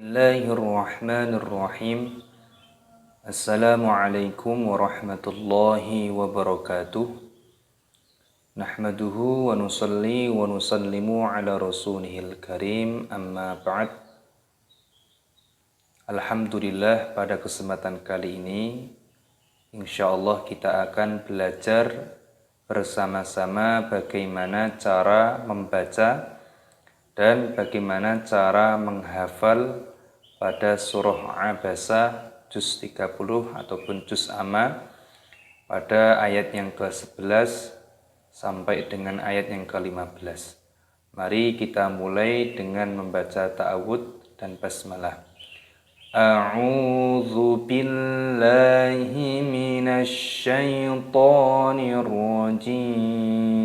Bismillahirrahmanirrahim. Assalamualaikum warahmatullahi wabarakatuh. Nahmaduhu wa nusalli wa nusallimu ala rasulihil karim, amma ba'd. Alhamdulillah, pada kesempatan kali ini insyaallah kita akan belajar bersama-sama bagaimana cara membaca dan bagaimana cara menghafal pada surah Abasa juz 30 ataupun juz Amma pada ayat yang ke-11 sampai dengan ayat yang ke-15. Mari kita mulai dengan membaca ta'awudz dan basmalah. A'udzu billahi minasy syaithanir rajim.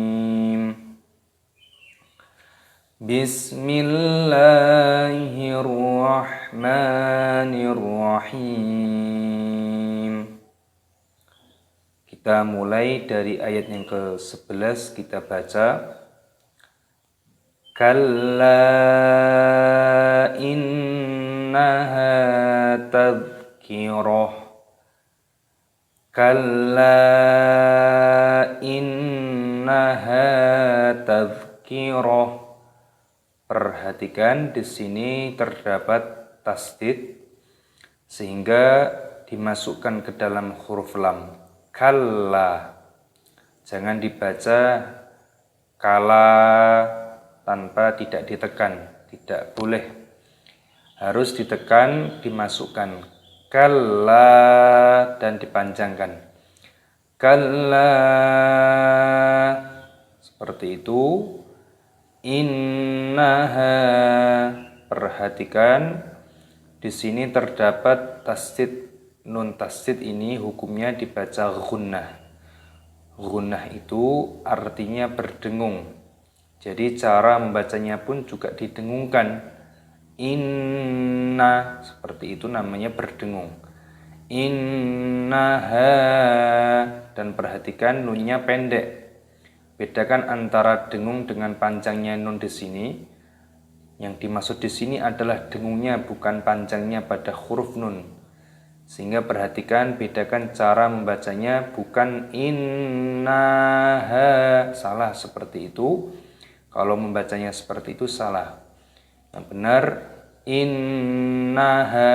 Bismillahirrahmanirrahim. Kita mulai dari ayat yang ke-11, kita baca. Kalla innaha tadhkirah. Kalla innaha tadhkirah. Perhatikan di sini terdapat tasdid sehingga dimasukkan ke dalam huruf lam. Kalla. Jangan dibaca kala tanpa tidak ditekan, tidak boleh. Harus ditekan, dimasukkan. Kalla dan dipanjangkan. Kalla. Seperti itu. Innaha, perhatikan di sini terdapat tasdid. Nun tasdid ini hukumnya dibaca ghunnah. Ghunnah itu artinya berdengung. Jadi cara membacanya pun juga didengungkan. Inna, seperti itu namanya berdengung. Innaha, dan perhatikan nunnya pendek. Bedakan antara dengung dengan panjangnya nun di sini. Yang dimaksud di sini adalah dengungnya, bukan panjangnya pada huruf nun. Sehingga perhatikan, bedakan cara membacanya, bukan innaha, salah seperti itu. Kalau membacanya seperti itu salah. Yang benar innaha.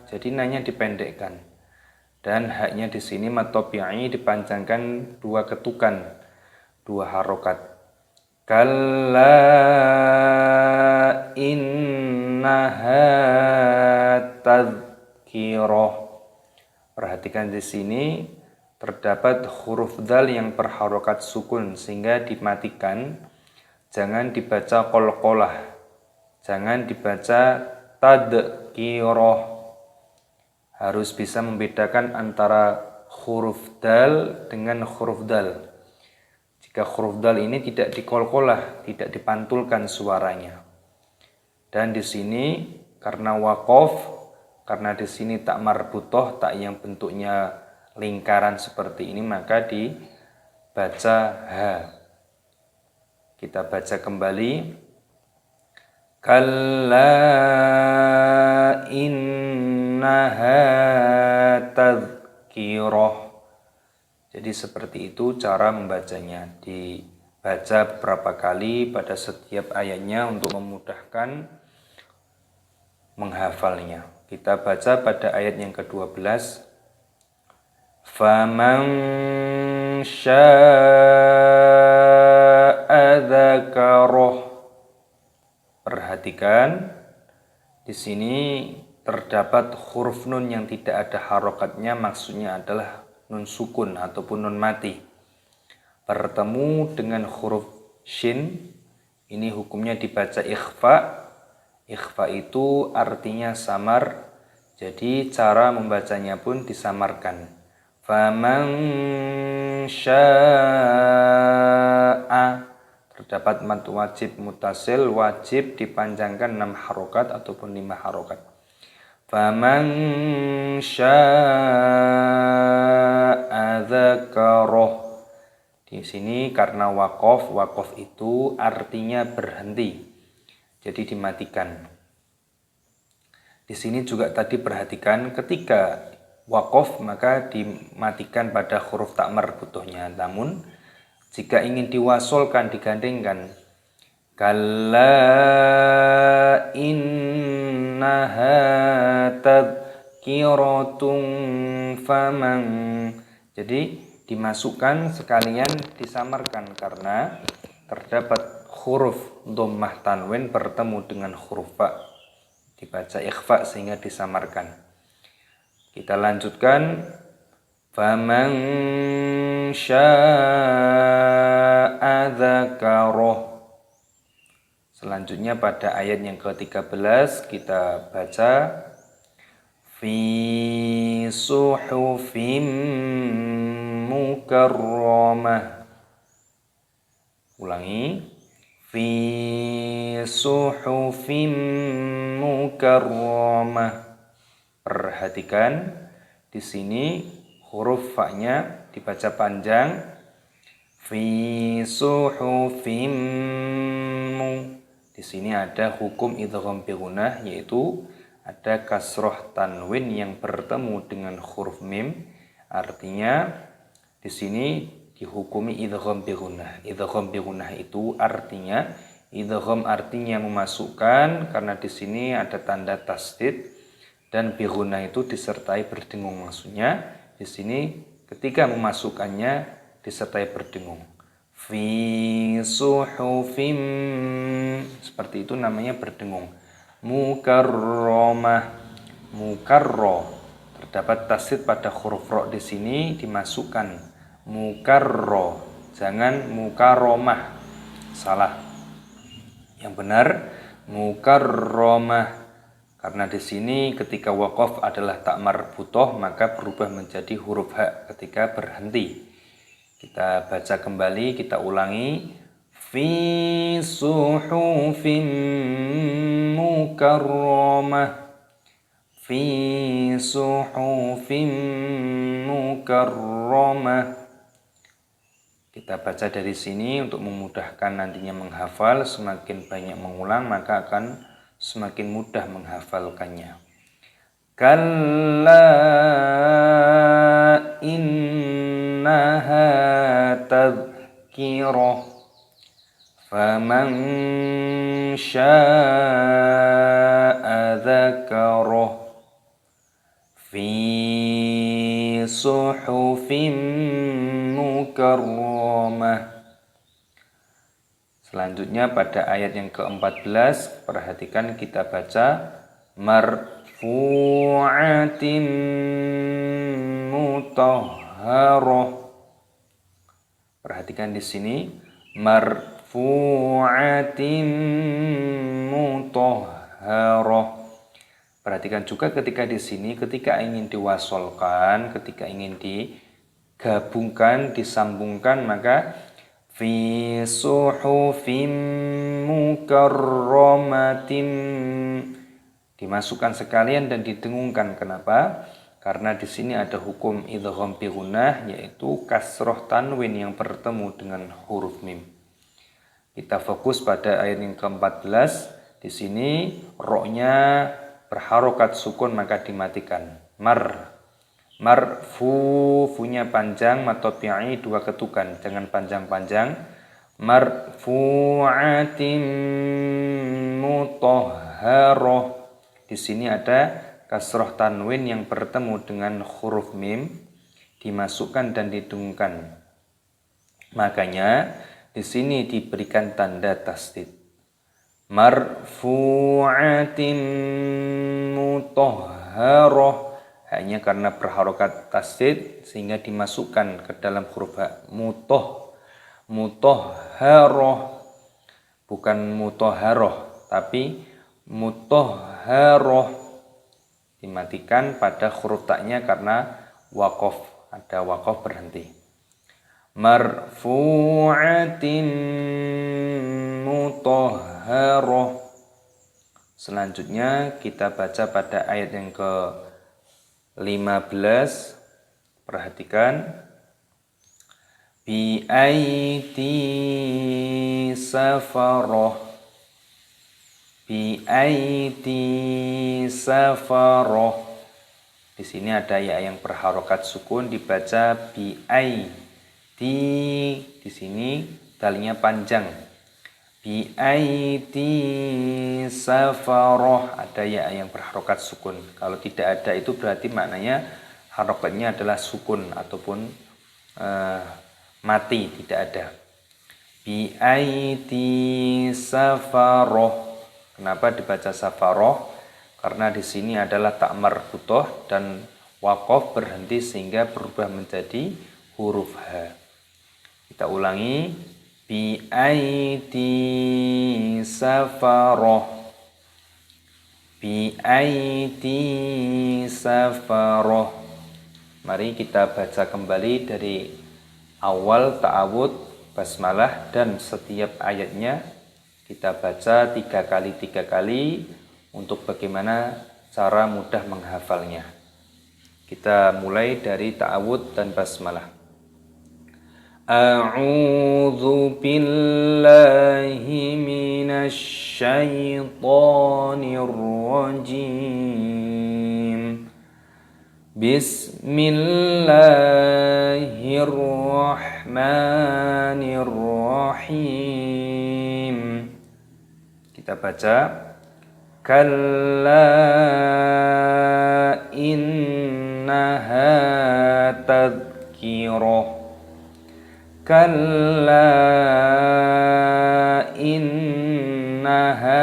Jadi nanya dipendekkan. Dan haknya di sini mad tabi'i dipanjangkan 2 ketukan. 2 harokat. Kalla innaha tadhkirah. Perhatikan di sini terdapat huruf dal yang berharokat sukun sehingga dimatikan. Jangan dibaca qalqalah. Jangan dibaca tadhkirah. Harus bisa membedakan antara huruf dal dengan huruf dal. Jika huruf dal ini tidak dikolkolah, tidak dipantulkan suaranya. Dan di sini karena waqaf, karena di sini tak marbutoh, tak yang bentuknya lingkaran seperti ini, maka dibaca ha. Kita baca kembali. Kalla innaha tadhkirah. Jadi seperti itu cara membacanya. Dibaca beberapa kali pada setiap ayatnya untuk memudahkan menghafalnya. Kita baca pada ayat yang ke-12. Faman syaa'a dzakarah. Perhatikan di sini terdapat huruf nun yang tidak ada harokatnya, maksudnya adalah nun sukun ataupun nun mati. Bertemu dengan huruf shin, ini hukumnya dibaca ikhfa. Ikhfa itu artinya samar, jadi cara membacanya pun disamarkan. Faman syaa, terdapat mad wajib mutasil, wajib dipanjangkan 6 harokat ataupun 5 harokat. Faman syaa'a dzakarah. Di sini karena waqaf itu artinya berhenti. Jadi dimatikan. Di sini juga tadi perhatikan ketika waqaf maka dimatikan pada huruf tak marbutohnya. Namun jika ingin diwasolkan digandengkan, kalla innaha tadhkiratun faman. Jadi dimasukkan sekalian disamarkan karena terdapat huruf dhammah tanwin bertemu dengan huruf fa. Dibaca ikhfa sehingga disamarkan. Kita lanjutkan. Faman syaa'a dzakaroh. Selanjutnya pada ayat yang ke-13 kita baca fi suhufim mukarramah. Ulangi. Fi suhufim mukarramah. Perhatikan di sini huruf fa-nya dibaca panjang. Fi suhufim. Di sini ada hukum idgham bi gunnah, yaitu ada kasroh tanwin yang bertemu dengan huruf mim. Artinya di sini dihukumi idgham bi gunnah. Idgham bi gunnah itu artinya idgham artinya memasukkan, karena di sini ada tanda tasdid, dan bi gunnah itu disertai berdengung. Maksudnya di sini ketika memasukkannya disertai berdengung. Fi suhufim, seperti itu namanya berdengung. Mukarramah, mukarro, terdapat tasdid pada huruf ro di sini dimasukkan. Mukarro, jangan mukarromah, salah. Yang benar mukarramah, karena di sini ketika waqaf adalah tak marbutoh maka berubah menjadi huruf ha ketika berhenti. Kita baca kembali, kita ulangi. Fi suhufim mukarramah. Fi suhufim mukarramah. Kita baca dari sini untuk memudahkan nantinya menghafal. Semakin banyak mengulang maka akan semakin mudah menghafalkannya. Kalla innaha tadhkirah faman syaa'a dzakarah fi suhufim mukarramah. Selanjutnya pada ayat yang ke-14, perhatikan kita baca marfu'atin mutahharah. Perhatikan di sini marfu'atin mutahharah. Perhatikan juga ketika di sini ketika ingin diwasolkan, ketika ingin digabungkan, disambungkan, maka fi suhufim mukarramatin dimasukkan sekalian dan didengungkan. Kenapa? Karena di sini ada hukum idgham bi gunnah, yaitu kasroh tanwin yang bertemu dengan huruf mim. Kita fokus pada ayat yang ke-14. Di sini ro-nya berharokat sukun maka dimatikan. Fu-nya panjang, matopi'i 2 ketukan, jangan panjang-panjang. Marfu'atim mutahharah. Di sini ada kasroh tanwin yang bertemu dengan huruf mim, dimasukkan dan didengungkan. Makanya di sini diberikan tanda tasdid. Marfu'atim mutahharah, hanya karena berharokat tasdid sehingga dimasukkan ke dalam huruf ha. Mutahharah, bukan mutahharah tapi mutahharah, dimatikan pada huruf taknya karena waqaf, ada waqaf berhenti. Marfu'atin mutahharah. Selanjutnya kita baca pada ayat yang ke-15. Perhatikan. Bi aidi safarah. bi'aiti safaroh. Di sini ada ya yang berharokat sukun dibaca bi'ai. Di sini dalinya panjang. Bi'aiti safaroh, ada ya yang berharokat sukun. Kalau tidak ada itu berarti maknanya harokatnya adalah sukun ataupun mati, tidak ada. Bi'aiti safaroh. Kenapa dibaca safaroh? Karena di sini adalah tak marbutoh dan wakof berhenti sehingga berubah menjadi huruf H. Kita ulangi. Bi'aiti safaroh. Bi'aiti safaroh. Mari kita baca kembali dari awal ta'awud basmalah dan setiap ayatnya kita baca 3 kali untuk bagaimana cara mudah menghafalnya. Kita mulai dari ta'awud dan basmalah. A'udzu billahi minasy syaithanir rajim. Bismillahirrahmanirrahim. Kita baca. Kalla innaha tadhkirah. Kalla innaha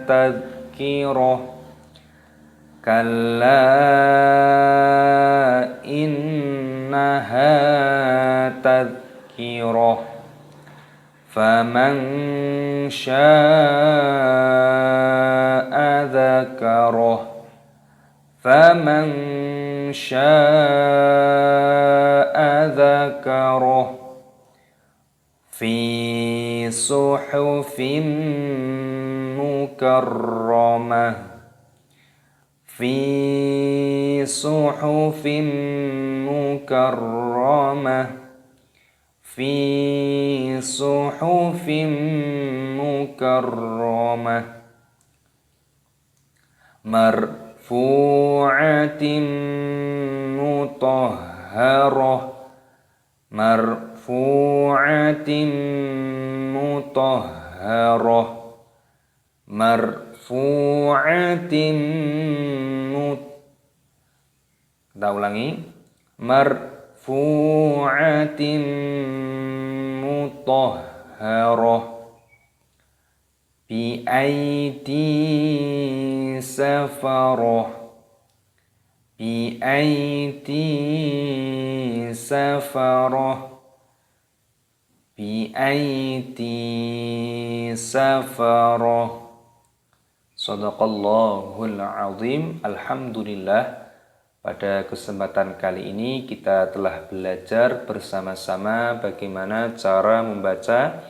tadhkirah. Kalla innaha tadhkirah. Faman syaa'a dzakarah. Faman syaa'a dzakarah. Fi suhufin mukarramah. Fi suhufin mukarramah. Fi suhufin mukarramah. Marfu'atin mutahharah. Marfu'atin mutahharah. Marfu'atin kita ulangi. Marfu'atin mutahharah. Bi'aiti safarah. Bi'aiti safarah. Bi'aiti safarah. Shadaqallahul azim. Alhamdulillah. Pada kesempatan kali ini kita telah belajar bersama-sama bagaimana cara membaca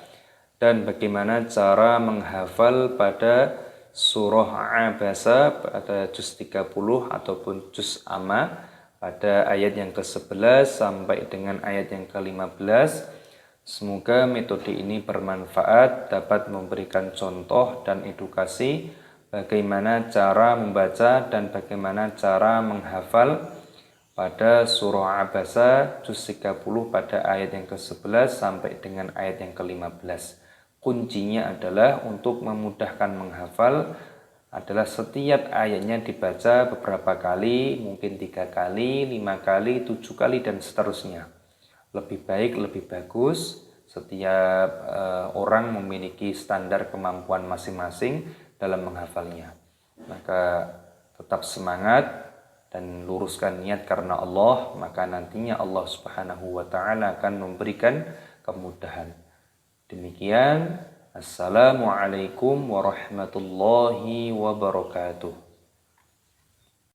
dan bagaimana cara menghafal pada surah Abasa pada juz 30 ataupun juz Amma pada ayat yang ke-11 sampai dengan ayat yang ke-15. Semoga metode ini bermanfaat, dapat memberikan contoh dan edukasi bagaimana cara membaca dan bagaimana cara menghafal pada surah Abasa juz 30 pada ayat yang ke-11 sampai dengan ayat yang ke-15. Kuncinya adalah untuk memudahkan menghafal adalah setiap ayatnya dibaca beberapa kali, mungkin 3 kali, 5 kali, 7 kali dan seterusnya. Lebih baik, lebih bagus. Setiap orang memiliki standar kemampuan masing-masing dalam menghafalnya. Maka tetap semangat dan luruskan niat karena Allah, maka nantinya Allah Subhanahu wa taala akan memberikan kemudahan. Demikian, assalamualaikum warahmatullahi wabarakatuh.